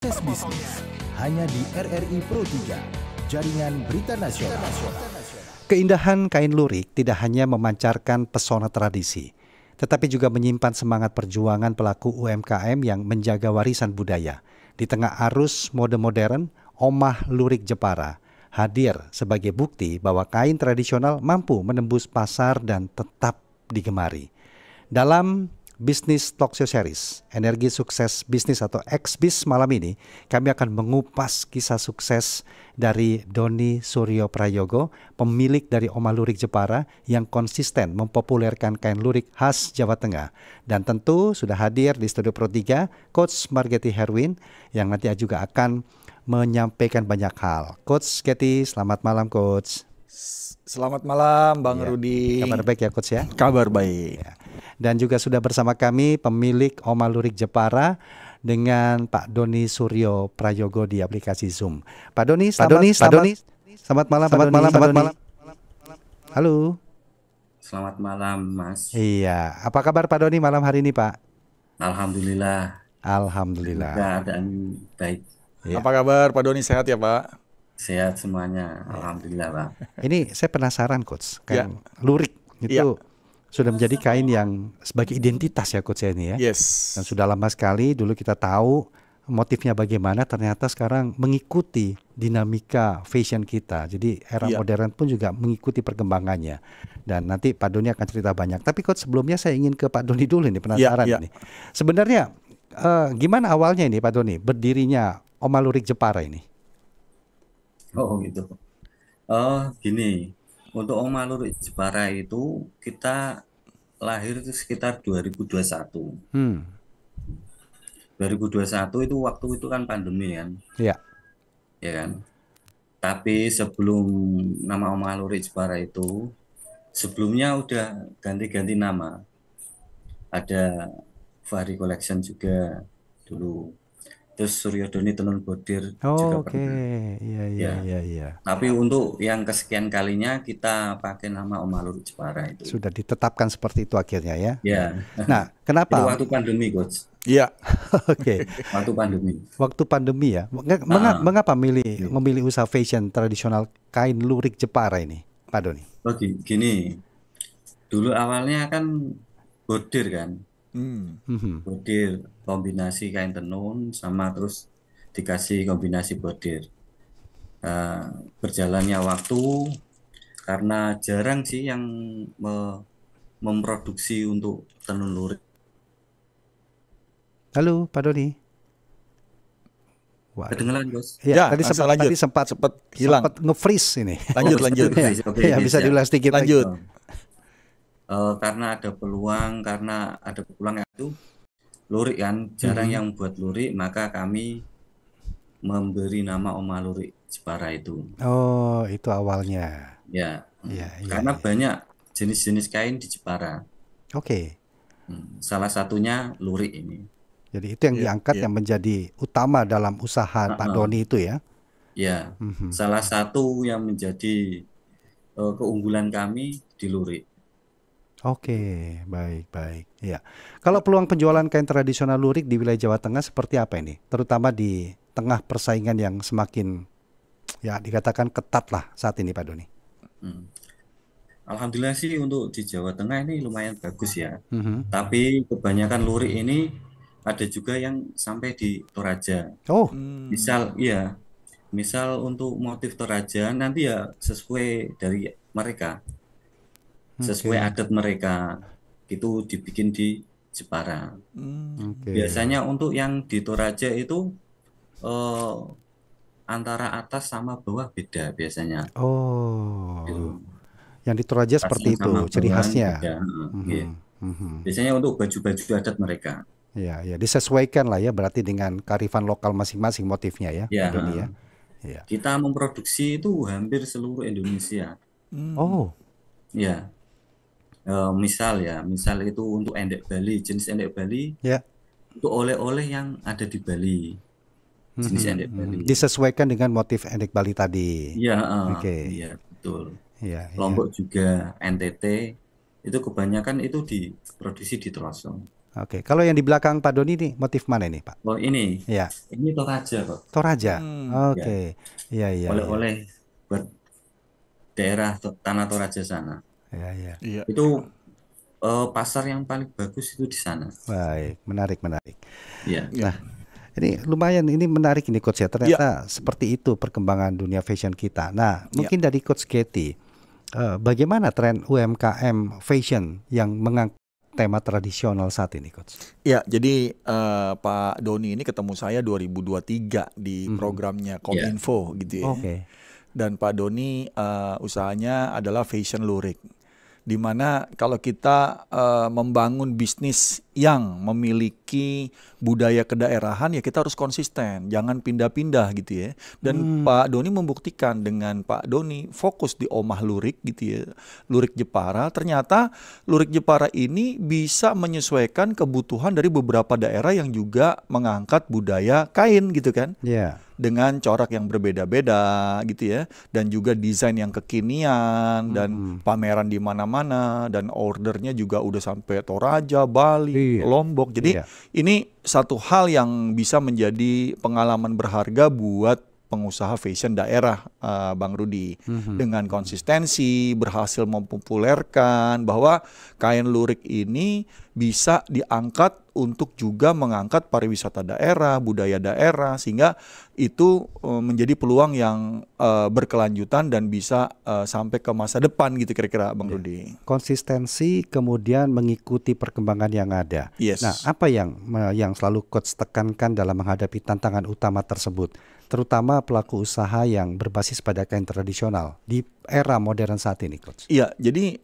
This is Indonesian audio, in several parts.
Sukses Bisnis hanya di RRI Pro 3, Jaringan Berita Nasional. Keindahan kain lurik tidak hanya memancarkan pesona tradisi, tetapi juga menyimpan semangat perjuangan pelaku UMKM yang menjaga warisan budaya. Di tengah arus mode modern, Omah Lurik Jepara hadir sebagai bukti bahwa kain tradisional mampu menembus pasar dan tetap digemari. Dalam Bisnis Talk Show Series, Energi Sukses Bisnis atau XBIS malam ini, kami akan mengupas kisah sukses dari Doni Suryo Prayogo, pemilik dari Omah Lurik Jepara yang konsisten mempopulerkan kain lurik khas Jawa Tengah. Dan tentu sudah hadir di Studio Pro 3, Coach Margeti Herwin yang nanti juga akan menyampaikan banyak hal. Coach Getty, selamat malam Coach. Selamat malam Bang Rudi. Kabar baik ya Coach ya? Kabar baik. Ya. Dan juga sudah bersama kami pemilik Omah Lurik Jepara dengan Pak Doni Suryo Prayogo di aplikasi Zoom. Pak Doni, selamat malam. Halo. Selamat malam Mas. Iya, apa kabar Pak Doni malam hari ini Pak? Alhamdulillah. Keadaan baik. Ya. Apa kabar Pak Doni, sehat ya Pak? Sehat semuanya, alhamdulillah Pak. Ini saya penasaran Coach, kain lurik itu sudah menjadi kain yang sebagai identitas ya Coach ini ya. Yes. Dan sudah lama sekali dulu kita tahu motifnya bagaimana, ternyata sekarang mengikuti dinamika fashion kita. Jadi era modern pun juga mengikuti perkembangannya. Dan nanti Pak Doni akan cerita banyak. Tapi Coach sebelumnya saya ingin ke Pak Doni dulu nih, penasaran nih. Sebenarnya gimana awalnya ini Pak Doni berdirinya Omah Lurik Jepara ini? Oh gitu. Gini. Untuk Omah Lurik Jepara itu kita lahir itu sekitar 2021. 2021 itu waktu itu kan pandemi kan. Iya. Ya kan. Tapi sebelum nama Omah Lurik Jepara itu sebelumnya udah ganti-ganti nama. Ada Fahri Collection juga dulu. Terus Suryo Doni Tenun Bordir juga pernah. Iya. Tapi untuk yang kesekian kalinya kita pakai nama Omah Lurik Jepara itu. Sudah ditetapkan seperti itu akhirnya ya. Ya. Nah, kenapa? Itu waktu pandemi, Coach. Iya. Oke. Waktu pandemi ya. Mengapa memilih usaha fashion tradisional kain lurik Jepara ini, Pak Doni? Gini. Dulu awalnya kan bordir kan. Bordir kombinasi kain tenun sama terus dikasih kombinasi bordir. Berjalannya waktu karena jarang sih yang memproduksi untuk tenun lurik. Halo Pak Doni. Kedengeran Bos? Ya, tadi sempat hilang. Sempat nge-freeze ini. Lanjut. Ya, bisa diulang sedikit lanjut. Karena ada peluang itu lurik kan, jarang yang buat lurik, maka kami memberi nama Omah Lurik Jepara itu. Oh, itu awalnya. Ya. Karena banyak jenis-jenis kain di Jepara. Oke. Salah satunya lurik ini. Jadi itu yang diangkat yang menjadi utama dalam usaha Pak Doni itu ya? Ya. Salah satu yang menjadi keunggulan kami di lurik. Oke, baik. Ya. Kalau peluang penjualan kain tradisional lurik di wilayah Jawa Tengah seperti apa ini? Terutama di tengah persaingan yang semakin ya dikatakan ketat lah saat ini Pak Doni. Alhamdulillah sih untuk di Jawa Tengah ini lumayan bagus ya. Tapi kebanyakan lurik ini ada juga yang sampai di Toraja. Oh. Misal untuk motif Toraja nanti ya sesuai dari mereka. Sesuai adat mereka itu dibikin di Jepara. Biasanya untuk yang di Toraja itu antara atas sama bawah beda biasanya. Gitu. Yang di Toraja seperti itu ciri khasnya. Biasanya untuk baju-baju adat mereka. Ya, disesuaikan lah ya berarti dengan kearifan lokal masing-masing motifnya ya. Ya. Kita memproduksi itu hampir seluruh Indonesia. Oh. Ya. Misal itu untuk endek Bali, jenis endek Bali, untuk oleh-oleh yang ada di Bali, jenis endek Bali. Disesuaikan dengan motif endek Bali tadi. Iya, betul. Lombok juga, NTT, itu kebanyakan itu diproduksi di Trosong. Oke, kalau yang di belakang Pak Doni nih motif mana nih Pak? Oh ini, Ya, ini Toraja kok. Toraja. Ya, Oke, iya iya iya. oleh-oleh buat daerah Tanah Toraja sana. Iya iya. Iya. Itu pasar yang paling bagus itu di sana. Baik, menarik menarik. Iya. Iya. Nah, ini lumayan, ini menarik ini Coach ya. Iya. Ternyata seperti itu perkembangan dunia fashion kita. Nah, Iya. mungkin dari Coach Katie, bagaimana tren UMKM fashion yang mengangkat tema tradisional saat ini, Coach? Ya, jadi Pak Doni ini ketemu saya 2023 di programnya Kominfo gitu ya. Oke. Dan Pak Doni usahanya adalah fashion lurik. Di mana kalau kita membangun bisnis yang memiliki budaya kedaerahan, ya kita harus konsisten, jangan pindah-pindah gitu ya. Dan Pak Doni membuktikan dengan Pak Doni fokus di Omah Lurik gitu ya, Lurik Jepara. Ternyata Lurik Jepara ini bisa menyesuaikan kebutuhan dari beberapa daerah yang juga mengangkat budaya kain gitu kan. Iya. Dengan corak yang berbeda-beda gitu ya, dan juga desain yang kekinian dan pameran di mana-mana, dan ordernya juga udah sampai Toraja, Bali, Iya. Lombok. Jadi Iya. ini satu hal yang bisa menjadi pengalaman berharga buat pengusaha fashion daerah, Bang Rudi. Dengan konsistensi berhasil mempopulerkan bahwa kain lurik ini bisa diangkat untuk juga mengangkat pariwisata daerah, budaya daerah, sehingga itu menjadi peluang yang berkelanjutan dan bisa sampai ke masa depan gitu kira-kira Bang Rudi. Konsistensi kemudian mengikuti perkembangan yang ada. Yes. Nah, apa yang selalu Coach tekankan dalam menghadapi tantangan utama tersebut, terutama pelaku usaha yang berbasis pada kain tradisional di era modern saat ini, Coach? Iya, jadi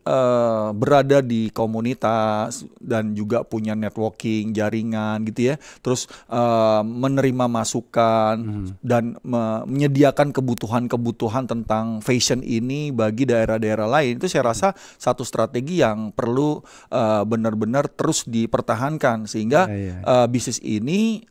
berada di komunitas dan juga punya networking, jaringan gitu ya. Terus menerima masukan dan menyediakan kebutuhan-kebutuhan tentang fashion ini bagi daerah-daerah lain. Itu saya rasa satu strategi yang perlu benar-benar terus dipertahankan sehingga bisnis ini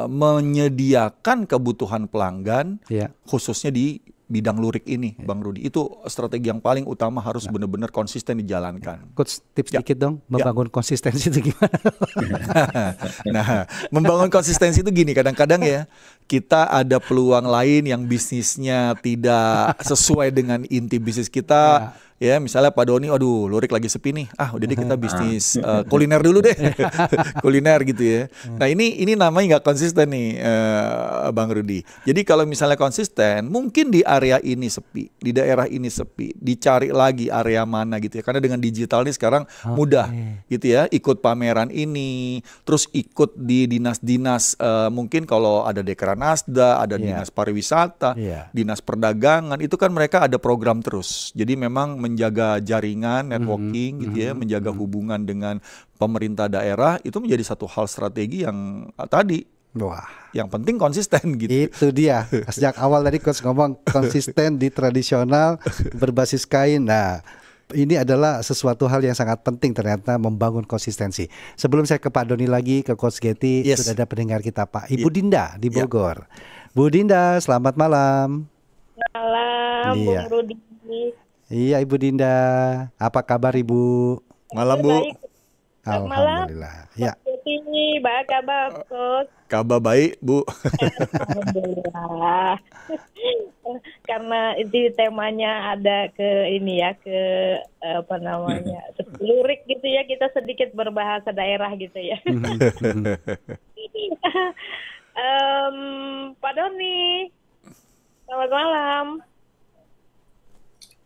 menyediakan kebutuhan pelanggan khususnya di bidang lurik ini, Bang Rudi. Itu strategi yang paling utama harus benar-benar konsisten dijalankan. Coach, tips dikit dong, membangun konsistensi itu gimana? Nah, membangun konsistensi itu gini, kadang-kadang ya kita ada peluang lain yang bisnisnya tidak sesuai dengan inti bisnis kita. Ya, misalnya Pak Doni, aduh lurik lagi sepi nih, udah deh kita bisnis kuliner dulu deh, kuliner gitu ya. Nah ini namanya nggak konsisten nih, Bang Rudi. Jadi kalau misalnya konsisten, mungkin di area ini sepi, di daerah ini sepi, dicari lagi area mana gitu ya. Karena dengan digital nih sekarang mudah gitu ya, ikut pameran ini, terus ikut di dinas-dinas, mungkin kalau ada Dekranasda, ada dinas pariwisata, dinas perdagangan, itu kan mereka ada program terus. Jadi memang menjaga jaringan, networking gitu ya, menjaga hubungan dengan pemerintah daerah, itu menjadi satu hal strategi yang tadi. Wah, yang penting konsisten gitu. Itu dia. Sejak awal tadi Coach ngomong konsisten di tradisional berbasis kain. Nah, ini adalah sesuatu hal yang sangat penting ternyata, membangun konsistensi. Sebelum saya ke Pak Doni lagi, ke Coach Katie, sudah ada pendengar kita Pak, Ibu Dinda di Bogor. Bu Dinda, selamat malam. Malam, Bung Rudi. Iya Ibu Dinda, apa kabar Ibu? Malam Bu. Baik. Alhamdulillah. Ya. Ini baik kabar, Coach. Kabar baik Bu. Alhamdulillah. Karena di temanya ada ke ini ya, ke apa namanya, lurik gitu ya, kita sedikit berbahasa daerah gitu ya. Pak Doni, selamat malam.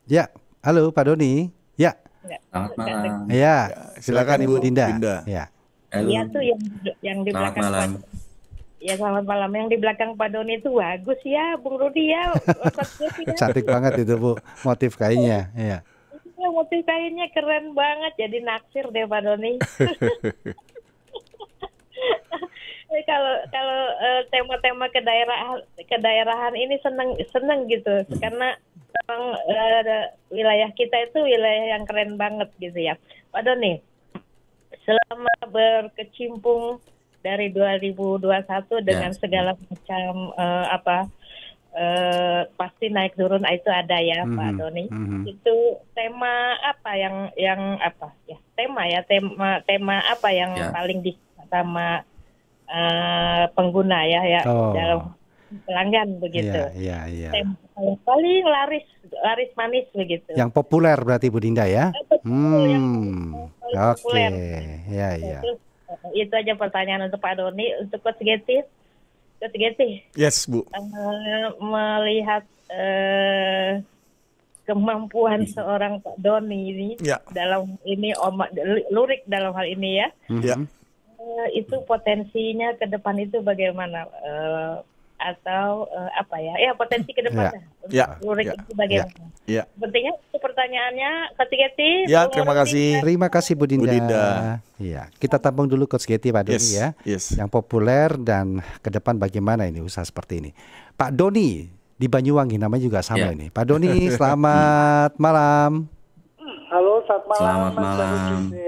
Ya, halo Pak Doni. Ya. Selamat malam. Ya, silakan Ibu Dinda. Ya. Iya tuh yang di belakang malam. Ya selamat malam. Yang di belakang Pak Doni itu bagus ya, Bung Rudi ya. Cantik banget itu Bu, motif kainnya. Iya. Ya, motif kainnya keren banget. Jadi naksir deh Pak Doni. Kalau tema-tema kedaerahan ini seneng gitu, karena memang wilayah kita itu wilayah yang keren banget gitu ya. Pak Doni, selama berkecimpung dari 2021 dengan segala macam pasti naik turun itu ada ya Pak Doni. Itu tema apa yang apa ya tema apa yang Ya. paling di sama pengguna ya Oh. dalam pelanggan begitu. Iya. Tema yang paling laris manis begitu. Yang populer berarti Bu Dinda ya? Betul, yang paling Oke. populer. Iya. Terus, itu aja pertanyaan untuk Pak Doni. Untuk Coach Getty, Yes, Bu. melihat kemampuan seorang Pak Doni ini Ya. dalam ini lurik dalam hal ini ya, Ya. itu potensinya ke depan itu bagaimana? Atau apa ya potensi ke depan Ya. lurik Ya. itu bagaimana? Ya. Pentingnya itu pertanyaannya Coach Getty. Ya, terima kasih. Terima kasih Bu Dinda. Bu Dinda. Iya, kita tampung dulu Coach Getty Pak Doni ya. Yes. Yang populer dan ke depan bagaimana ini usaha seperti ini. Pak Doni di Banyuwangi namanya juga sama Ya. ini. Pak Doni, selamat malam. Halo, selamat malam. Selamat Mas malam. Doni.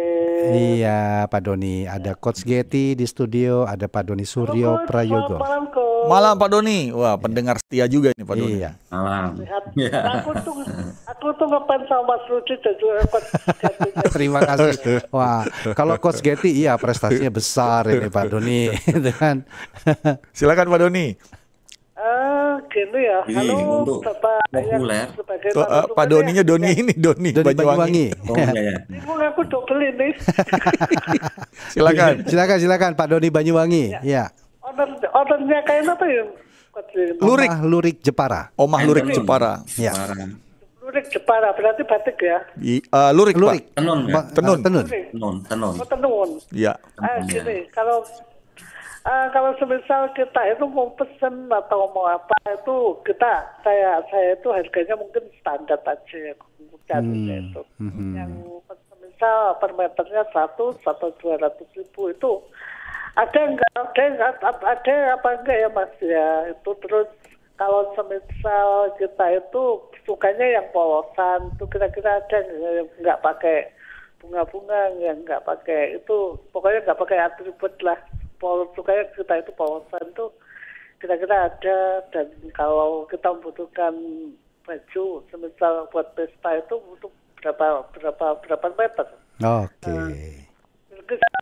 Iya, Pak Doni. Ada Coach Getty di studio, ada Pak Doni Suryo Halo, Coach. Prayogo. Selamat malam, Coach. Malam Pak Doni. Wah, pendengar setia juga ini Pak Doni. Iya. Malam. Sehat. Ya. Aku tuh ngefans sama Mas Rudi dan juga Coach Getty. Terima kasih. Wah, kalau Coach Getty iya prestasinya besar ini Pak Doni, gitu kan. Silakan Pak Doni. Gini ya. Ini Halo, untuk Bapak populer. yang sebagai Tuh, Pak Doninya Doni ini Doni Doni Banyuwangi. Oh iya ya. Bingung aku double ini. Silakan. Silakan Pak Doni Banyuwangi. Ya. Ordernya kayak apa ya? Coach? Lurik. Omah Lurik Jepara. Omah Lurik Jepara. Ya. Sekarang. Lurik Jepara, berarti batik ya? Lurik, Lurik. Pak. Tenun ya. Tenun. Tenun. Lurik. Tenun. Oh, tenun. Ya. Gini, kalau semisal kita itu mau pesen atau mau apa itu saya itu harganya mungkin standar aja ya, kemudiannya itu. Yang semisal per meternya 100 atau 200.000 itu ada apa enggak ya Mas ya itu. Terus kalau semisal kita itu sukanya yang polosan itu kira-kira ada nggak pakai bunga-bunga, yang nggak pakai itu pokoknya nggak pakai atribut lah. Sukanya kita itu polosan tuh kira-kira ada. Dan kalau kita membutuhkan baju semisal buat pesta itu butuh berapa meter. Oke.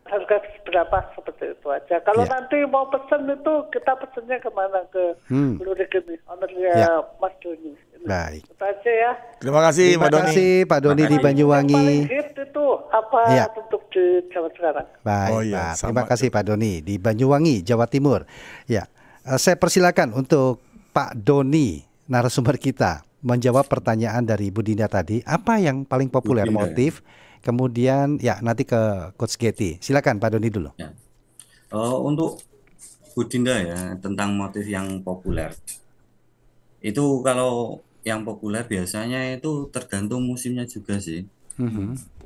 Harga berapa seperti itu aja. Kalau Ya. nanti mau pesen itu kita pesennya kemana? Ke Lurik ini, ownernya Ya. Mas Doni. Baik. Itu aja ya. Terima kasih Terima Pak Doni. kasih Pak Doni di Yang paling Banyuwangi. hit itu apa Ya. untuk di Jawa sekarang? Baik, Oh iya, Pak. sama. Terima kasih Pak Doni di Banyuwangi, Jawa Timur. Ya, saya persilakan untuk Pak Doni, narasumber kita, menjawab pertanyaan dari Bu Dinda tadi. Apa yang paling populer Bu Dinda. motif? Kemudian ya nanti ke Coach Getty. Silakan Pak Doni dulu. Ya. Untuk Bu Dinda ya tentang motif yang populer. Itu kalau yang populer biasanya itu tergantung musimnya juga sih.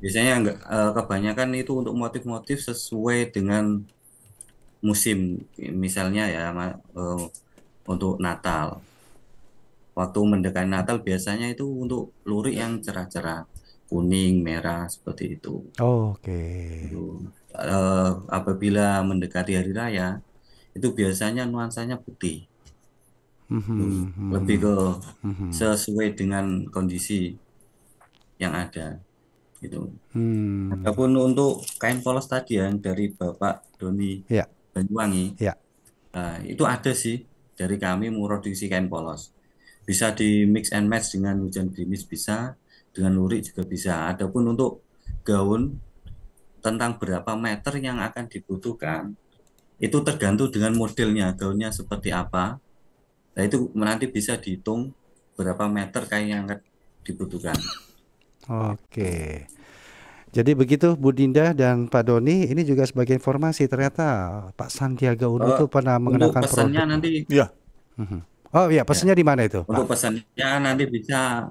Biasanya enggak kebanyakan itu untuk motif-motif sesuai dengan musim. Misalnya ya untuk Natal. Waktu mendekati Natal biasanya itu untuk lurik yang cerah-cerah, kuning, merah seperti itu. Oke. Itu, apabila mendekati hari raya itu biasanya nuansanya putih. Lebih ke sesuai dengan kondisi yang ada gitu. Adapun untuk kain polos tadi yang dari Bapak Doni Ya. Banyuwangi, Ya. itu ada sih dari kami memproduksi kain polos. Bisa di mix and match dengan hujan gerimis bisa, dengan lurik juga bisa. Adapun untuk gaun tentang berapa meter yang akan dibutuhkan itu tergantung dengan modelnya, gaunnya seperti apa. Nah itu nanti bisa dihitung berapa meter kain yang akan dibutuhkan. Oke. Jadi begitu Bu Dinda dan Pak Doni, ini juga sebagai informasi ternyata Pak Sandiaga Uno itu pernah Untuk mengenakan pesannya produk. nanti Ya. Oh iya, pesannya di mana itu, untuk Pak? pesannya nanti bisa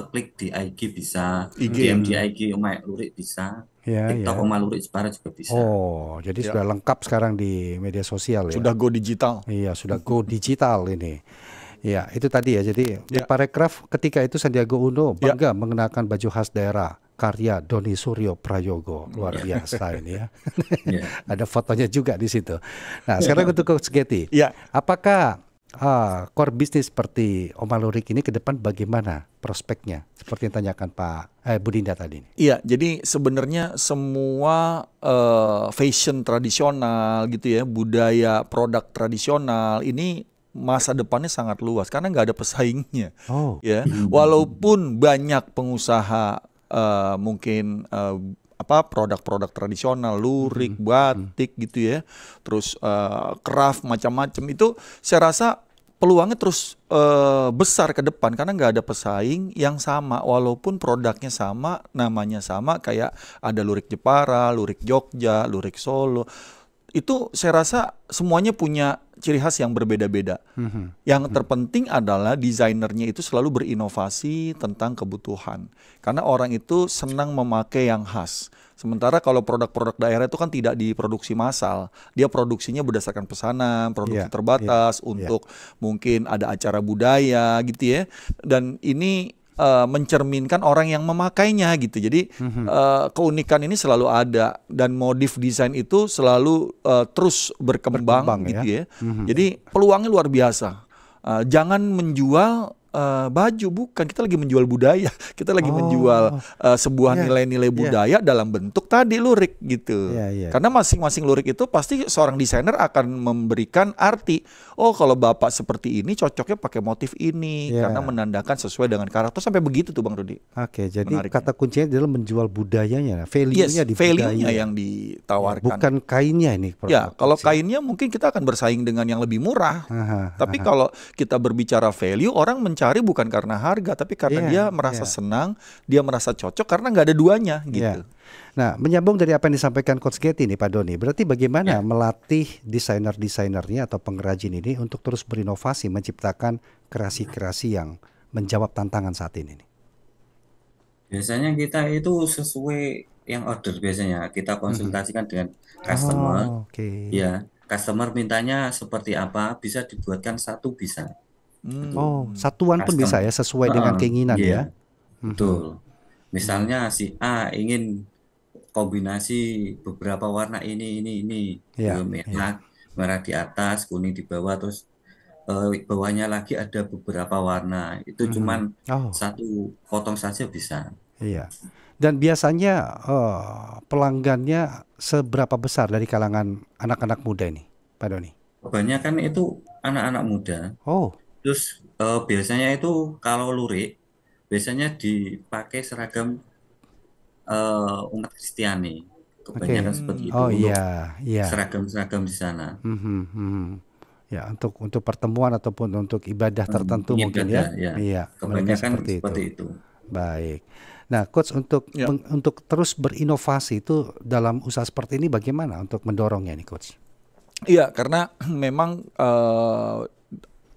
klik di IG bisa, IG. DM di IG Oma Lurik bisa, Ya, TikTok ya. Oma Lurik Jepara juga bisa. Oh, jadi sudah lengkap sekarang di media sosial ya. Sudah go digital. Iya, sudah go digital ini. Ya, itu tadi ya. Jadi di Ya. parekraf ketika itu Sandiaga Uno bangga mengenakan baju khas daerah karya Doni Suryo Prayogo. Luar biasa ini ya. Ya. Ada fotonya juga di situ. Nah, sekarang untuk Coach Getty. Ya. Apakah core bisnis seperti Oma Lurik ini ke depan bagaimana prospeknya? Seperti yang tanyakan Pak Bu Dinda tadi. Iya, jadi sebenarnya semua fashion tradisional gitu ya, budaya produk tradisional ini masa depannya sangat luas karena nggak ada pesaingnya. Ya, walaupun banyak pengusaha mungkin produk-produk tradisional, lurik, batik gitu ya, terus craft macam-macam itu, saya rasa peluangnya terus besar ke depan karena nggak ada pesaing yang sama, walaupun produknya sama, namanya sama, kayak ada lurik Jepara, lurik Jogja, lurik Solo. Itu saya rasa semuanya punya ciri khas yang berbeda-beda. Yang terpenting adalah desainernya itu selalu berinovasi tentang kebutuhan. Karena orang itu senang memakai yang khas. Sementara kalau produk-produk daerah itu kan tidak diproduksi massal. Dia produksinya berdasarkan pesanan, produksi terbatas untuk mungkin ada acara budaya gitu ya. Dan ini mencerminkan orang yang memakainya gitu. Jadi keunikan ini selalu ada dan modif desain itu selalu terus berkembang gitu ya. Jadi peluangnya luar biasa. Jangan menjual baju, bukan, kita lagi menjual budaya, kita lagi menjual sebuah nilai-nilai budaya dalam bentuk tadi lurik gitu. Karena masing-masing lurik itu pasti seorang desainer akan memberikan arti. Oh, kalau bapak seperti ini cocoknya pakai motif ini karena menandakan sesuai dengan karakter, sampai begitu tuh Bang Rudi. Oke, jadi kata kuncinya adalah menjual budayanya, value-nya di value-nya yang ditawarkan. Bukan kainnya ini. Ya, kalau kainnya mungkin kita akan bersaing dengan yang lebih murah. Tapi kalau kita berbicara value, orang mencari bukan karena harga, tapi karena dia merasa senang, dia merasa cocok karena nggak ada duanya gitu. Nah, menyambung dari apa yang disampaikan Coach Getty nih Pak Doni, berarti bagaimana melatih desainer-desainernya atau pengrajin ini untuk terus berinovasi, menciptakan kreasi-kreasi yang menjawab tantangan saat ini nih? Biasanya kita itu sesuai yang order, biasanya kita konsultasikan dengan customer. Ya, customer mintanya seperti apa, bisa dibuatkan satu bisa. Satuan pun bisa ya, sesuai dengan keinginan ya. Betul. Misalnya si A ingin kombinasi beberapa warna ini. Merah di atas, kuning di bawah, terus bawahnya lagi ada beberapa warna. Itu cuman satu potong saja bisa. Iya. Dan biasanya pelanggannya seberapa besar dari kalangan anak-anak muda ini, Pak Doni? Kebanyakan itu anak-anak muda. Terus biasanya itu kalau lurik, biasanya dipakai seragam umat Kristiani. Kebanyakan seperti itu untuk seragam-seragam di sana. Ya, untuk pertemuan ataupun untuk ibadah tertentu mungkin ya. Iya, kebanyakan seperti itu. Baik. Nah, Coach, untuk terus berinovasi itu dalam usaha seperti ini bagaimana untuk mendorongnya nih, Coach? Iya, karena memang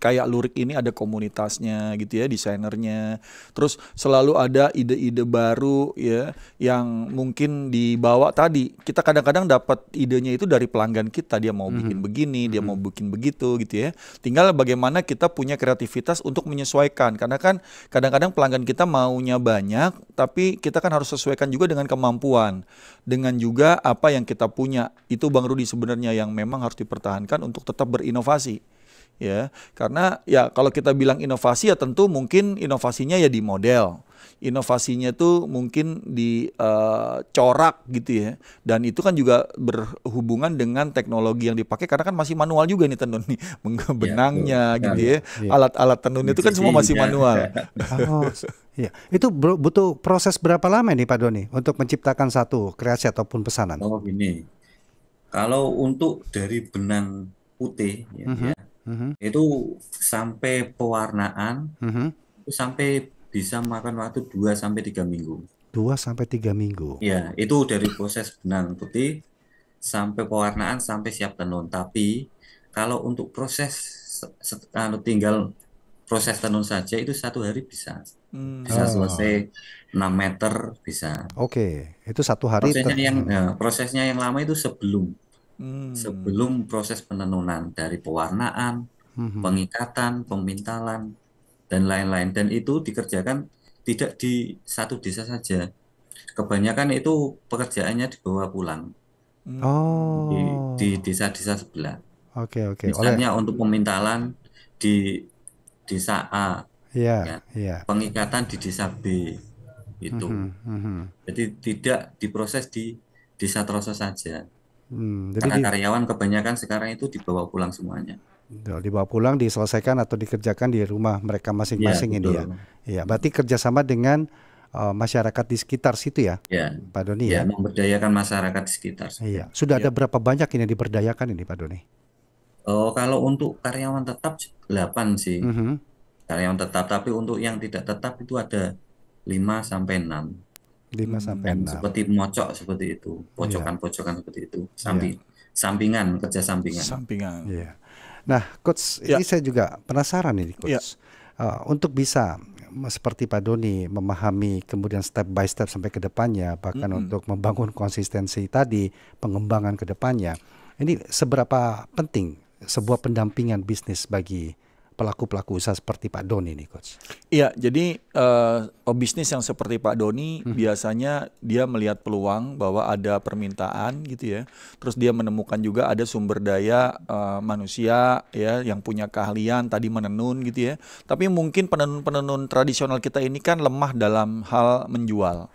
kayak lurik ini ada komunitasnya gitu ya, desainernya. Terus selalu ada ide-ide baru ya yang mungkin dibawa tadi. Kita kadang-kadang dapat idenya itu dari pelanggan kita, dia mau bikin begini, dia mau bikin begitu gitu ya. Tinggal bagaimana kita punya kreativitas untuk menyesuaikan. Karena kan kadang-kadang pelanggan kita maunya banyak, tapi kita kan harus sesuaikan juga dengan kemampuan. Dengan juga apa yang kita punya. Itu Bang Rudi sebenarnya yang memang harus dipertahankan untuk tetap berinovasi. Ya, karena ya kalau kita bilang inovasi ya tentu mungkin inovasinya ya di model, inovasinya tuh mungkin di corak gitu ya, dan itu kan juga berhubungan dengan teknologi yang dipakai karena kan masih manual juga nih tenun nih, benangnya gitu ya, alat-alat tenun itu kan semua masih manual. Iya, itu butuh proses berapa lama nih Pak Doni untuk menciptakan satu kreasi ataupun pesanan? Oh gini, kalau untuk dari benang putih itu sampai pewarnaan itu sampai bisa makan waktu 2-3 minggu. 2-3 minggu. Ya, itu dari proses benang putih sampai pewarnaan sampai siap tenun. Tapi kalau untuk proses tinggal proses tenun saja itu 1 hari bisa. Bisa selesai 6 meter bisa. Itu 1 hari. Prosesnya yang lama itu sebelum proses penenunan, dari pewarnaan, pengikatan, pemintalan, dan lain-lain. Dan itu dikerjakan tidak di satu desa saja. Kebanyakan itu pekerjaannya dibawa pulang di desa-desa sebelah. Misalnya untuk pemintalan di desa A, ya, Iya. pengikatan di desa B itu. Jadi tidak diproses di desa Troso saja. Jadi Karena karyawan kebanyakan sekarang itu dibawa pulang semuanya. dibawa pulang, diselesaikan atau dikerjakan di rumah mereka Iya, masing-masing ini ya. betul. Iya, berarti kerjasama dengan masyarakat di sekitar situ ya, Ya, Pak Doni ya, ya. memberdayakan masyarakat di sekitar. Iya, sudah Ya. ada berapa banyak ini yang diberdayakan ini Pak Doni? Oh, kalau untuk karyawan tetap 8 sih. Mhm. Karyawan tetap, tapi untuk yang tidak tetap itu ada 5 sampai 6. 5 sampai Dan 6. seperti mocok seperti itu, Iya. pojokan-pojokan seperti itu, sampingan, kerja sampingan. Sampingan. Iya. Nah, Coach, Ya. ini saya juga penasaran ini, Coach. Ya. Untuk bisa seperti Pak Doni memahami kemudian step by step sampai ke depannya, bahkan untuk membangun konsistensi tadi, pengembangan ke depannya. Ini seberapa penting sebuah pendampingan bisnis bagi pelaku-pelaku usaha seperti Pak Doni nih, Coach? Iya, jadi bisnis yang seperti Pak Doni biasanya dia melihat peluang bahwa ada permintaan gitu ya. Terus dia menemukan juga ada sumber daya manusia ya yang punya keahlian tadi menenun gitu ya. Tapi mungkin penenun-penenun tradisional kita ini kan lemah dalam hal menjual,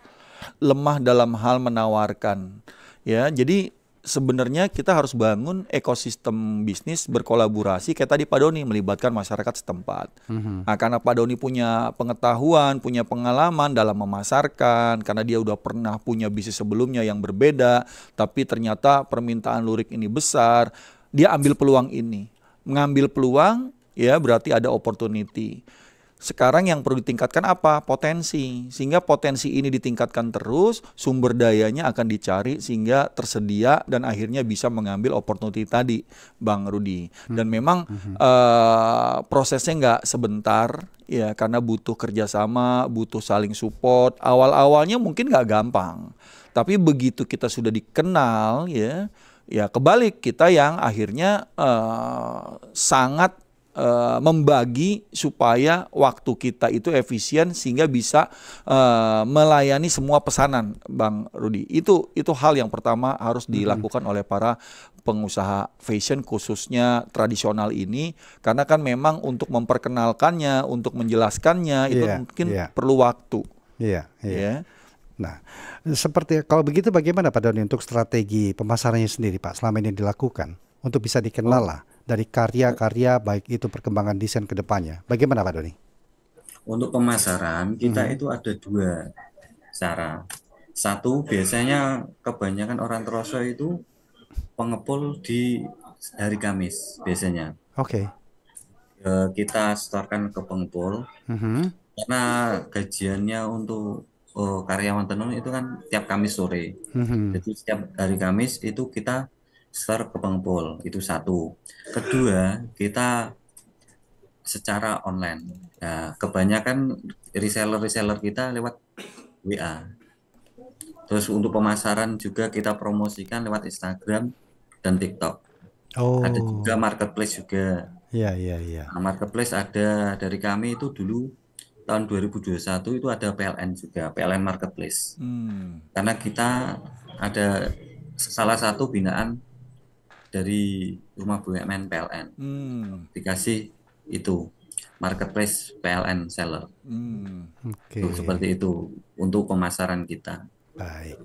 lemah dalam hal menawarkan ya. Jadi sebenarnya kita harus bangun ekosistem bisnis berkolaborasi kayak tadi Pak Doni melibatkan masyarakat setempat. Nah, karena Pak Doni punya pengetahuan, punya pengalaman dalam memasarkan, karena dia udah pernah punya bisnis sebelumnya yang berbeda, tapi ternyata permintaan lurik ini besar, dia ambil peluang ini. Mengambil peluang ya berarti ada opportunity. Sekarang yang perlu ditingkatkan apa? Potensi. Sehingga potensi ini ditingkatkan terus, sumber dayanya akan dicari sehingga tersedia dan akhirnya bisa mengambil opportunity tadi, Bang Rudi. Dan memang prosesnya nggak sebentar, ya karena butuh kerjasama, butuh saling support. Awal-awalnya mungkin nggak gampang, tapi begitu kita sudah dikenal, ya kebalik kita yang akhirnya sangat membagi supaya waktu kita itu efisien sehingga bisa melayani semua pesanan, Bang Rudi. Itu hal yang pertama harus dilakukan oleh para pengusaha fashion khususnya tradisional ini, karena kan memang untuk memperkenalkannya, untuk menjelaskannya itu mungkin perlu waktu. Iya. Nah, seperti kalau begitu bagaimana Pak Doni untuk strategi pemasarannya sendiri Pak selama ini dilakukan untuk bisa dikenal lah dari karya-karya baik itu perkembangan desain ke depannya. Bagaimana Pak Doni? Untuk pemasaran kita itu ada 2 cara. Satu, biasanya kebanyakan orang Troso itu pengepul di hari Kamis biasanya. Oke. Kita setorkan ke pengepul karena gajiannya untuk karyawan tenun itu kan tiap Kamis sore. Jadi setiap hari Kamis itu kita store ke pengepul, itu satu. Kedua, kita secara online. Nah, kebanyakan reseller kita lewat WA. Terus untuk pemasaran juga kita promosikan lewat Instagram dan TikTok. Ada juga marketplace juga. Iya. Nah, marketplace ada dari kami itu dulu tahun 2021 itu ada PLN juga, PLN Marketplace. Karena kita ada salah satu binaan dari rumah BUMN PLN, dikasih itu marketplace PLN seller. Seperti itu untuk pemasaran kita. Baik,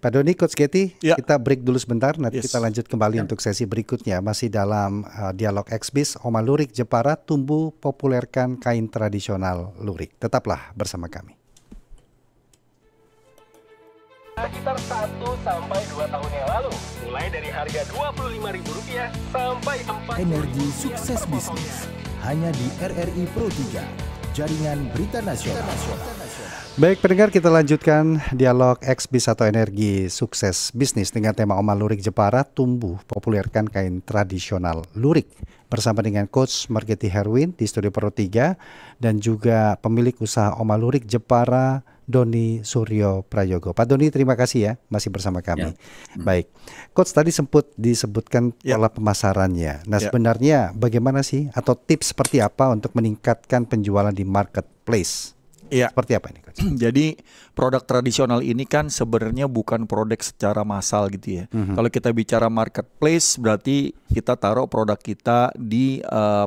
Pak Doni, Coach Getty, kita break dulu sebentar. Nanti kita lanjut kembali untuk sesi berikutnya. Masih dalam dialog Xbiz, Oma Lurik Jepara tumbuh populerkan kain tradisional lurik. Tetaplah bersama kami. Sekitar 1-2 tahun yang lalu, mulai dari harga Rp25.000 sampai 4. Energi sukses bisnis hanya di RRI Pro 3, jaringan berita nasional. Baik pendengar, kita lanjutkan dialog Xbiz atau energi sukses bisnis dengan tema Oma Lurik Jepara tumbuh populerkan kain tradisional lurik bersama dengan Coach Margeti Herwin di Studio Pro 3 dan juga pemilik usaha Oma Lurik Jepara Doni Suryo Prayogo. Pak Doni, terima kasih ya masih bersama kami. Baik, Coach tadi sempat disebutkan pola pemasarannya. Nah sebenarnya bagaimana sih atau tips seperti apa untuk meningkatkan penjualan di marketplace? Iya. Seperti apa ini, Coach? Jadi produk tradisional ini kan sebenarnya bukan produk secara massal gitu ya. Kalau kita bicara marketplace berarti kita taruh produk kita di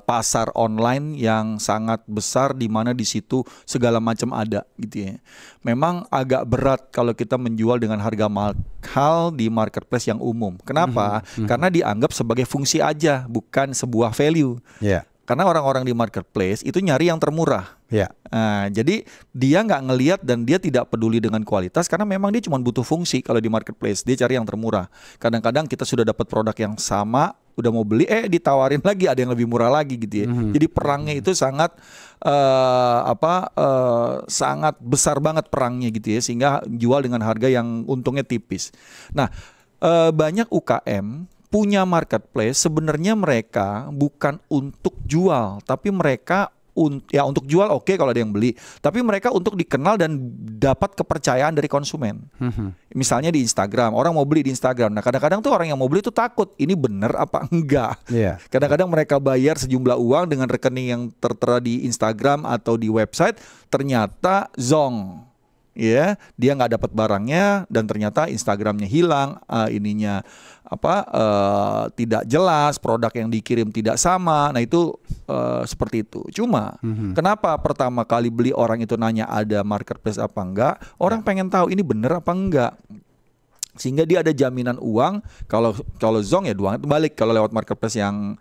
pasar online yang sangat besar di mana di situ segala macam ada gitu ya. Memang agak berat kalau kita menjual dengan harga mahal di marketplace yang umum. Kenapa? Karena dianggap sebagai fungsi aja, bukan sebuah value. Ya. Karena orang-orang di marketplace itu nyari yang termurah. Ya. Nah, jadi dia nggak ngelihat dan dia tidak peduli dengan kualitas karena memang dia cuma butuh fungsi. Kalau di marketplace dia cari yang termurah. Kadang-kadang kita sudah dapat produk yang sama, udah mau beli, ditawarin lagi ada yang lebih murah lagi gitu ya. Jadi perangnya itu sangat sangat besar banget perangnya gitu ya, sehingga jual dengan harga yang untungnya tipis. Nah, banyak UKM punya marketplace, sebenarnya mereka bukan untuk jual, tapi mereka untuk jual oke kalau ada yang beli, tapi mereka untuk dikenal dan dapat kepercayaan dari konsumen. Misalnya di Instagram, orang mau beli di Instagram. Nah, kadang-kadang tuh orang yang mau beli tuh takut, ini bener apa enggak. Kadang-kadang mereka bayar sejumlah uang dengan rekening yang tertera di Instagram atau di website, ternyata zonk. Ya, dia nggak dapat barangnya dan ternyata Instagramnya hilang, tidak jelas, produk yang dikirim tidak sama. Nah itu seperti itu. Cuma kenapa pertama kali beli orang itu nanya ada marketplace apa enggak? Orang pengen tahu ini bener apa enggak. Sehingga dia ada jaminan uang. Kalau zonk ya uangnya balik kalau lewat marketplace yang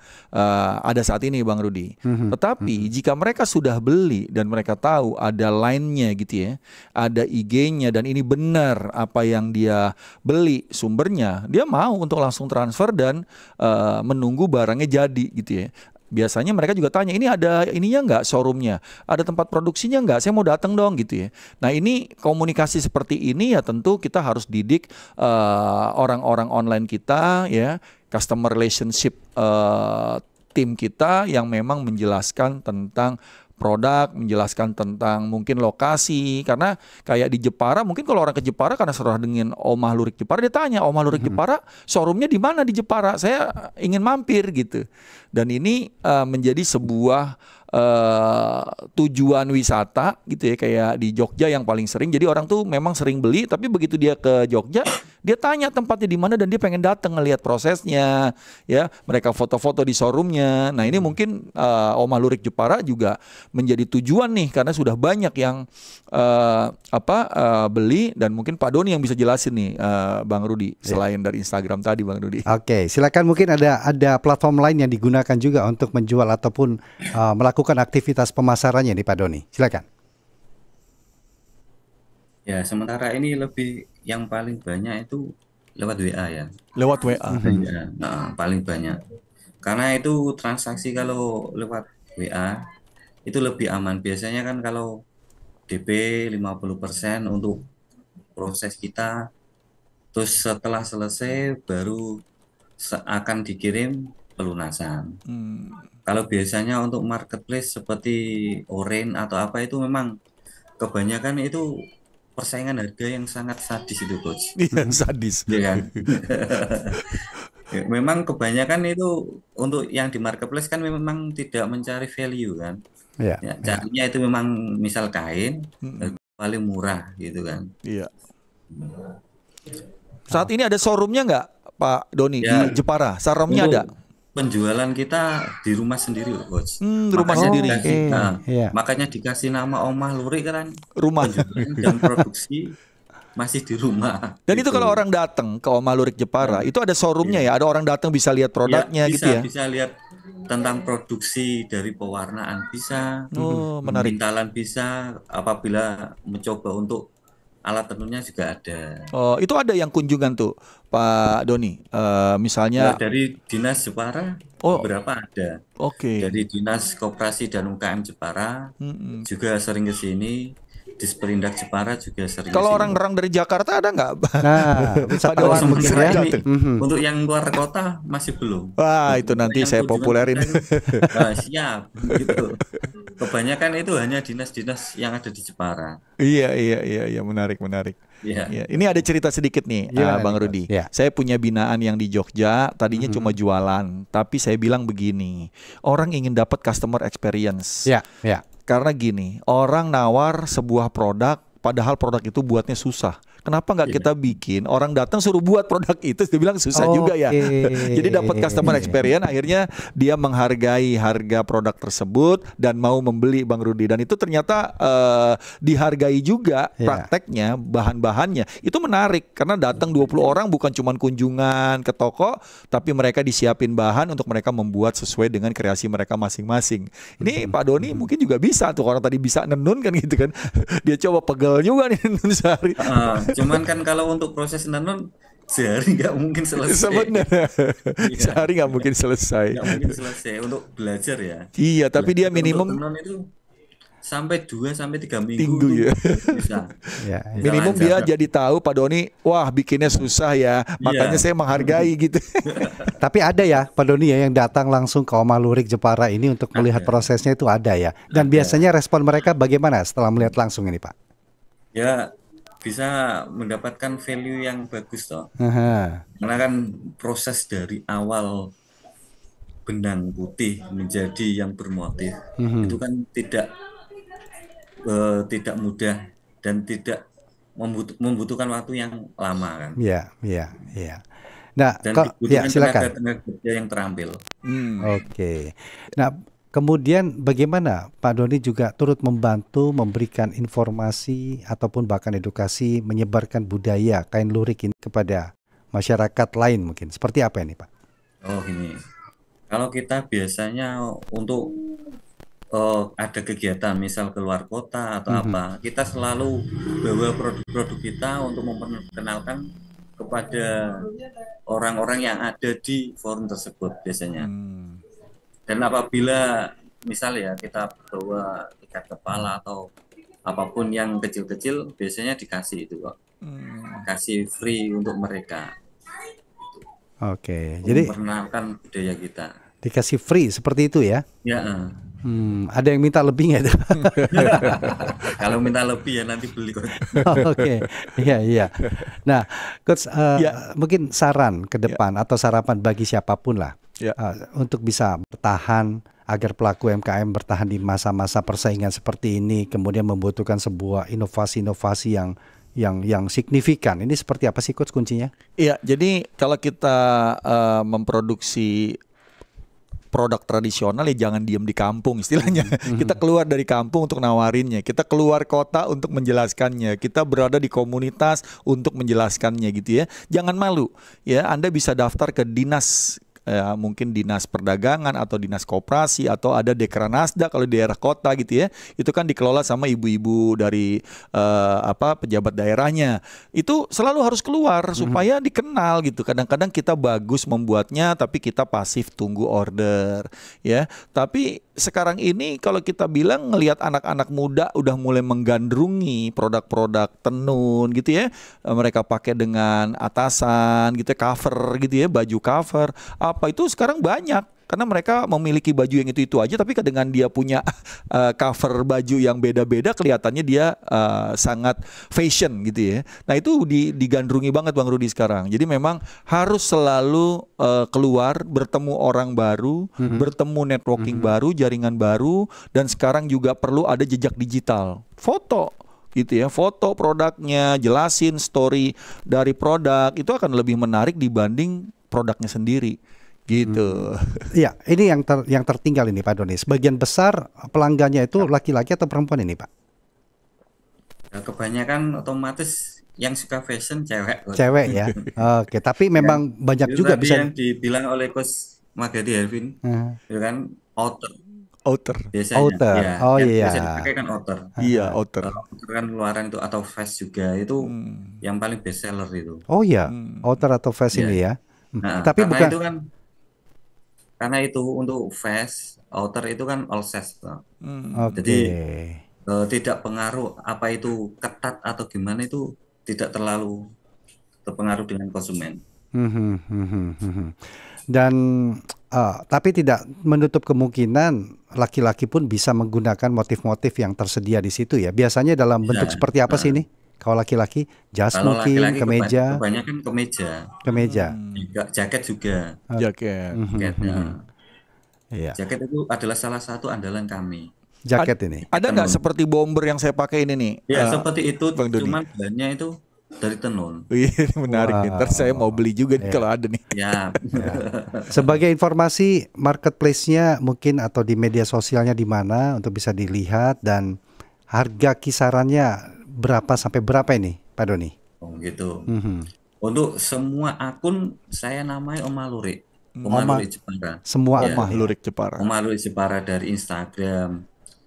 ada saat ini, Bang Rudi. Tetapi jika mereka sudah beli dan mereka tahu ada line-nya gitu ya, ada IG-nya dan ini benar apa yang dia beli sumbernya, dia mau untuk langsung transfer dan menunggu barangnya jadi gitu ya. Biasanya mereka juga tanya, ini ada ininya nggak, showroomnya, ada tempat produksinya nggak, saya mau datang dong gitu ya. Nah ini komunikasi seperti ini ya tentu kita harus didik orang-orang online kita ya, customer relationship tim kita yang memang menjelaskan tentang produk, menjelaskan tentang mungkin lokasi. Karena kayak di Jepara, mungkin kalau orang ke Jepara karena serah dengan Omah Lurik Jepara, dia tanya, Omah Lurik Jepara showroomnya di mana di Jepara, saya ingin mampir gitu. Dan ini menjadi sebuah tujuan wisata gitu ya, kayak di Jogja yang paling sering. Jadi orang tuh memang sering beli, tapi begitu dia ke Jogja, dia tanya tempatnya di mana dan dia pengen datang ngelihat prosesnya ya, mereka foto-foto di showroomnya. Nah ini mungkin Omah Lurik Jepara juga menjadi tujuan nih, karena sudah banyak yang beli. Dan mungkin Pak Doni yang bisa jelasin nih, Bang Rudi, selain dari Instagram tadi, Bang Rudi. Oke, silakan. Mungkin ada platform lain yang digunakan juga untuk menjual ataupun melakukan aktivitas pemasarannya nih, Pak Doni. Silakan. Ya, sementara ini lebih yang paling banyak itu lewat WA ya. Lewat WA. Ya, nah, paling banyak. Karena itu transaksi kalau lewat WA itu lebih aman. Biasanya kan kalau DP 50% untuk proses kita, terus setelah selesai baru akan dikirim pelunasan. Kalau biasanya untuk marketplace seperti Orange atau apa itu memang kebanyakan itu persaingan harga yang sangat sadis itu, Coach. Iya, sadis. Iya kan? Memang kebanyakan itu untuk yang di marketplace kan memang tidak mencari value kan. Ya, carinya itu memang misal kain paling murah gitu kan. Iya. Saat ini ada showroomnya nggak, Pak Doni, di Jepara? Showroomnya ada? Penjualan kita di rumah sendiri loh, Coach. Rumah sendiri. Makanya dikasih nama Omah Lurik kan. Rumah. Dan produksi masih di rumah. Dan gitu. Itu kalau orang datang ke Omah Lurik Jepara, itu ada showroomnya ya? Ada orang datang bisa lihat produknya gitu ya? Bisa lihat tentang produksi dari pewarnaan bisa, menarik. pintalan bisa, apabila mencoba untuk alat tenunnya juga ada. Oh, itu ada yang kunjungan tuh, Pak Doni. Misalnya dari Dinas Jepara, beberapa ada. Dari Dinas Koperasi dan UKM Jepara juga sering ke sini. Disperindak Jepara juga sering. Kalau orang-orang dari Jakarta ada nggak? Nah, untuk yang luar kota masih belum. Wah, itu nanti saya populerin. Siap, gitu. Kebanyakan itu hanya dinas-dinas yang ada di Jepara. Iya, menarik. Ya. Ini ada cerita sedikit nih, Bang Rudi. Saya punya binaan yang di Jogja, tadinya cuma jualan, tapi saya bilang begini, orang ingin dapat customer experience. Karena gini, orang nawar sebuah produk, padahal produk itu buatnya susah. Kenapa nggak kita bikin orang datang suruh buat produk itu? Dia bilang susah juga ya. Jadi dapat customer experience, akhirnya dia menghargai harga produk tersebut dan mau membeli, Bang Rudi. Dan itu ternyata dihargai juga prakteknya, bahan-bahannya. Itu menarik karena datang 20 orang bukan cuma kunjungan ke toko, tapi mereka disiapin bahan untuk mereka membuat sesuai dengan kreasi mereka masing-masing. Ini Pak Doni mungkin juga bisa tuh, orang tadi bisa nenun kan gitu kan. Dia coba pegel juga nih nenun sehari. Cuman kan kalau untuk proses nenun sehari nggak mungkin selesai. Sebenarnya sehari nggak mungkin selesai. Nggak mungkin selesai untuk belajar ya. Iya, tapi dia minimum nenun itu sampai 2-3 minggu ya. Bisa. Minimum dia jadi tahu Pak Doni, wah bikinnya susah ya, makanya saya menghargai gitu. Tapi ada ya Pak Doni ya yang datang langsung ke Oma Lurik Jepara ini untuk melihat prosesnya, itu ada ya. Dan biasanya respon mereka bagaimana setelah melihat langsung ini Pak? Ya bisa mendapatkan value yang bagus toh. Karena kan proses dari awal benang putih menjadi yang bermotif itu kan tidak mudah dan tidak membutuhkan waktu yang lama kan. Iya. Nah, dan silakan. Tenaga kerja yang terampil. Oke. Nah, kemudian bagaimana Pak Doni juga turut membantu memberikan informasi ataupun bahkan edukasi menyebarkan budaya kain lurik ini kepada masyarakat lain mungkin. Seperti apa ini Pak? Oh ini, kalau kita biasanya untuk ada kegiatan misal keluar kota atau apa, kita selalu bawa produk-produk kita untuk memperkenalkan kepada orang-orang yang ada di forum tersebut biasanya. Dan apabila misal ya kita bawa ikat kepala atau apapun yang kecil-kecil, biasanya dikasih itu kok. Kasih free untuk mereka. Oke, jadi memperkenalkan budaya kita. Dikasih free seperti itu ya? Ya. Ada yang minta lebih nggak itu? Kalau minta lebih ya nanti beli kok. Oke, iya. Nah, Coach, mungkin saran ke depan atau sarapan bagi siapapun lah. Untuk bisa bertahan, agar pelaku UMKM bertahan di masa-masa persaingan seperti ini, kemudian membutuhkan sebuah inovasi-inovasi yang signifikan. Ini seperti apa sih Coach kuncinya? Iya, jadi kalau kita memproduksi produk tradisional ya jangan diem di kampung istilahnya. Kita keluar dari kampung untuk nawarinnya, kita keluar kota untuk menjelaskannya, kita berada di komunitas untuk menjelaskannya gitu ya. Jangan malu ya, Anda bisa daftar ke dinas, mungkin dinas perdagangan atau dinas koperasi atau ada Dekranasda kalau di daerah kota gitu ya. Itu kan dikelola sama ibu-ibu dari pejabat daerahnya. Itu selalu harus keluar supaya dikenal gitu. Kadang-kadang kita bagus membuatnya tapi kita pasif tunggu order ya. Tapi sekarang ini kalau kita bilang ngelihat anak-anak muda udah mulai menggandrungi produk-produk tenun gitu ya. Mereka pakai dengan atasan gitu ya, cover gitu ya, baju cover. Apa itu sekarang banyak karena mereka memiliki baju yang itu aja, tapi dengan dia punya cover baju yang beda-beda kelihatannya dia sangat fashion gitu ya. Nah itu digandrungi banget Bang Rudi sekarang. Jadi memang harus selalu keluar, bertemu orang baru, bertemu networking baru, jaringan baru, dan sekarang juga perlu ada jejak digital, foto gitu ya, foto produknya, jelasin story dari produk, itu akan lebih menarik dibanding produknya sendiri. Gitu. Iya, ini yang tertinggal ini Pak Doni. Sebagian besar pelanggannya itu laki-laki atau perempuan ini Pak? Nah, kebanyakan otomatis yang suka fashion cewek. Cewek ya. Oke, tapi memang banyak juga bisa yang dibilang oleh Coach Magadi Hervin, itu kan outer. Biasanya. Outer. Ya, oh iya. Biasa dipakai kan outer. Iya, outer. Outer kan luaran itu atau vest juga itu yang paling best seller itu. Oh iya, outer atau vest ini ya. Nah, tapi karena bukan itu kan, karena itu untuk vest, outer itu kan all size. Jadi tidak pengaruh apa itu ketat atau gimana, itu tidak terlalu terpengaruh dengan konsumen. Dan tapi tidak menutup kemungkinan laki-laki pun bisa menggunakan motif-motif yang tersedia di situ ya. Biasanya dalam bentuk seperti apa sih ini? Kalau laki-laki, jas mungkin, kemeja. Kebanyakan kemeja. Jaket juga. Jaket. Jaketnya. Jaket itu adalah salah satu andalan kami. jaket ini. Ada nggak seperti bomber yang saya pakai ini nih? Ya, seperti itu, Bang Doni. cuman bahannya itu dari tenun. Wih, menarik nih. Ntar saya mau beli juga nih kalau ada nih. Ya, Sebagai informasi, marketplace-nya mungkin atau di media sosialnya di mana untuk bisa dilihat, dan harga kisarannya berapa sampai berapa ini, Pak Doni? oh gitu. Mhm. Untuk semua akun saya namai Oma Lurik. Oma Lurik Jepara. Semua Ya. apa? Lurik Jepara. Oma Lurik Jepara dari Instagram,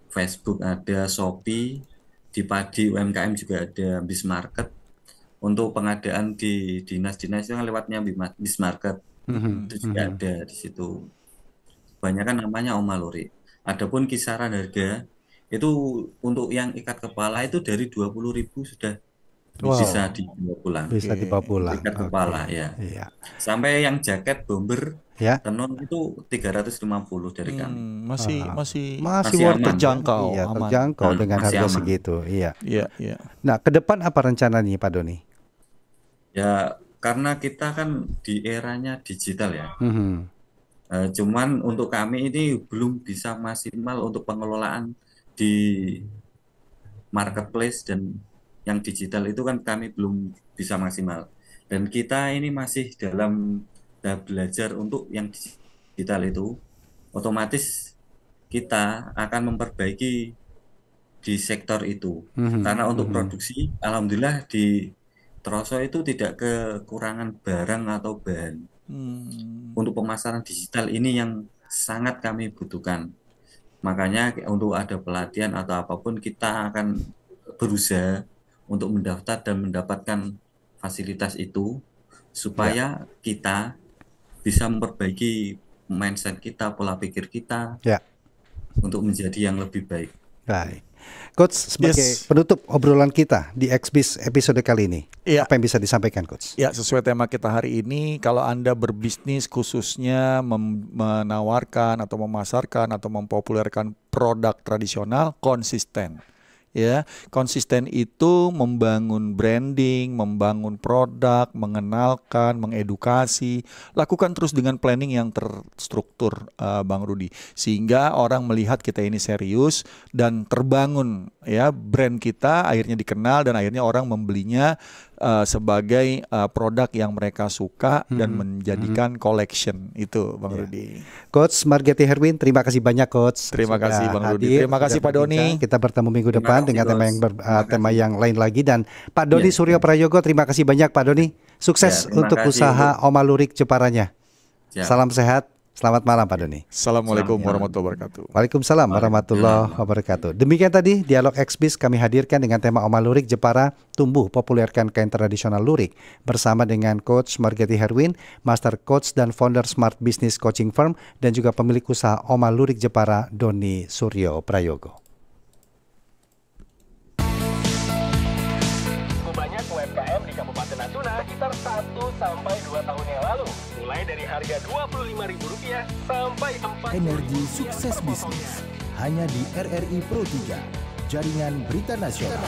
Facebook ada, Shopee, di Padi UMKM juga ada Bismarket. Untuk pengadaan di dinas-dinas itu kan lewatnya Bismarket. Itu juga ada di situ. Kebanyakan namanya Oma Lurik. Adapun kisaran harga itu untuk yang ikat kepala itu dari 20.000 sudah bisa dibawa pulang. Bisa dibawa pulang. Ikat kepala ya. Iya. Sampai yang jaket bomber Ya. tenun itu 350 dari kami. Masih Masih Masih worth it. aman. terjangkau, Iya, aman. terjangkau dengan Masih harga aman. segitu. Iya. Iya. Nah, ke depan apa rencananya, Pak Doni? Ya karena kita kan di eranya digital ya. Mhm. Cuman untuk kami ini belum bisa maksimal untuk pengelolaan di marketplace dan yang digital itu kan kami belum bisa maksimal. Dan kita ini masih dalam tahap belajar untuk yang digital itu. Otomatis kita akan memperbaiki di sektor itu. Karena untuk produksi, alhamdulillah di Troso itu tidak kekurangan barang atau bahan. Untuk pemasaran digital ini yang sangat kami butuhkan. Makanya untuk ada pelatihan atau apapun kita akan berusaha untuk mendaftar dan mendapatkan fasilitas itu supaya kita bisa memperbaiki mindset kita, pola pikir kita Ya. untuk menjadi yang lebih baik. Baik. Coach, sebagai penutup obrolan kita di XBiz episode kali ini, Iya. apa yang bisa disampaikan, Coach? Ya, sesuai tema kita hari ini, kalau Anda berbisnis khususnya menawarkan atau memasarkan atau mempopulerkan produk tradisional, konsisten. Ya, konsisten itu membangun branding, membangun produk, mengenalkan, mengedukasi, lakukan terus dengan planning yang terstruktur, Bang Rudi, sehingga orang melihat kita ini serius dan terbangun ya brand kita, akhirnya dikenal dan akhirnya orang membelinya sebagai produk yang mereka suka dan menjadikan collection itu, Bang Rudi. Coach Margeti Herwin, terima kasih banyak, Coach. Terima sudah kasih, Bang Rudi. hadir, Terima kasih, sudah Pak Doni. berbincang. Kita bertemu minggu Terima depan kasih, dengan tema Coach. yang Terima tema kasih. yang lain lagi. Dan Pak Doni Ya, Suryo Prayogo, terima kasih banyak, Pak Doni. Sukses Ya, terima untuk kasih usaha Oma Lurik Jeparanya. Ya. Salam sehat. Selamat malam, Pak Doni. Assalamualaikum Selamat malam. warahmatullahi wabarakatuh. Waalaikumsalam warahmatullahi wabarakatuh. Demikian tadi dialog XBiz kami hadirkan dengan tema Oma Lurik Jepara, tumbuh populerkan kain tradisional lurik, bersama dengan Coach Margeti Herwin, Master Coach dan founder Smart Business Coaching Firm, dan juga pemilik usaha Oma Lurik Jepara, Doni Suryo Prayogo. Banyak UMKM di Kabupaten Natuna sekitar 1-2 tahun yang lalu. Mulai dari harga Rp25.000 sampai 4. Energi sukses bisnis hanya di RRI Pro 3, jaringan berita nasional.